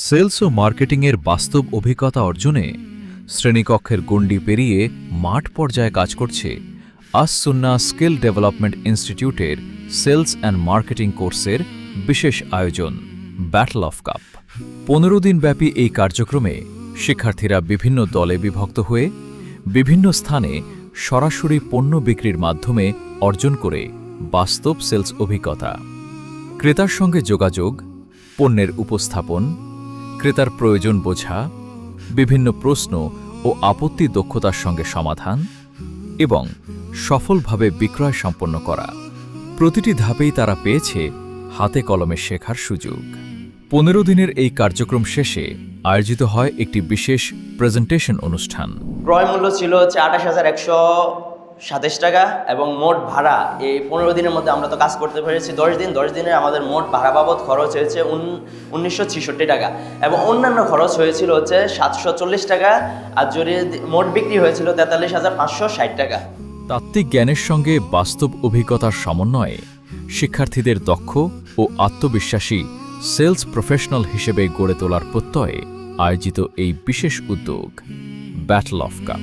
Sales ও মার্কেটিংয়ের বাস্তব অভিজ্ঞতা অর্জনে শ্রেণীকক্ষের গণ্ডি পেরিয়ে মাঠ পর্যায়ে কাজ করছে আস সুন্নাহ স্কিল ডেভেলপমেন্ট ইনস্টিটিউটের সেলস অ্যান্ড মার্কেটিং কোর্সের বিশেষ আয়োজন ব্যাটল অফ কাপ। 15 দিনব্যাপী এই কার্যক্রমে শিক্ষার্থীরা বিভিন্ন দলে বিভক্ত হয়ে বিভিন্ন স্থানে সরাসরি পণ্য বিক্রির মাধ্যমে অর্জন করে বাস্তব সেলস অভিজ্ঞতা। ক্রেতার সঙ্গে যোগাযোগ, পণ্যের উপস্থাপন, ক্রেতার প্রয়োজন বোঝা, বিভিন্ন প্রশ্ন ও আপত্তি দক্ষতার সঙ্গে সমাধান এবং সফলভাবে বিক্রয় সম্পন্ন করা। প্রতিটি ধাপেই তারা পেয়েছে হাতে কলমে শেখার সুযোগ। 15 দিনের এই কার্যক্রম শেষে আয়োজিত হয় একটি বিশেষ প্রেজেন্টেশন অনুষ্ঠান। ক্রয় মূল্য ছিল 28,127 টাকা এবং মোট ভাড়া এই 15 দিনের মধ্যে আমরা তো কাজ করতে পেরেছি 10 দিনে আমাদের মোট ভাড়া বাবদ খরচ হয়েছে 1966 টাকা এবং অন্যান্য খরচ হয়েছিল 740 টাকা, আর যদি মোট বিক্রি হয়েছিল 43,560 টাকা। তাত্ত্বিক জ্ঞানের সঙ্গে বাস্তব অভিজ্ঞতার সমন্বয়ে শিক্ষার্থীদের দক্ষ ও আত্মবিশ্বাসী সেলস প্রফেশনাল হিসেবে গড়ে তোলার প্রত্যয়ে আয়োজিত এই বিশেষ উদ্যোগ ব্যাটল অফ কাপ।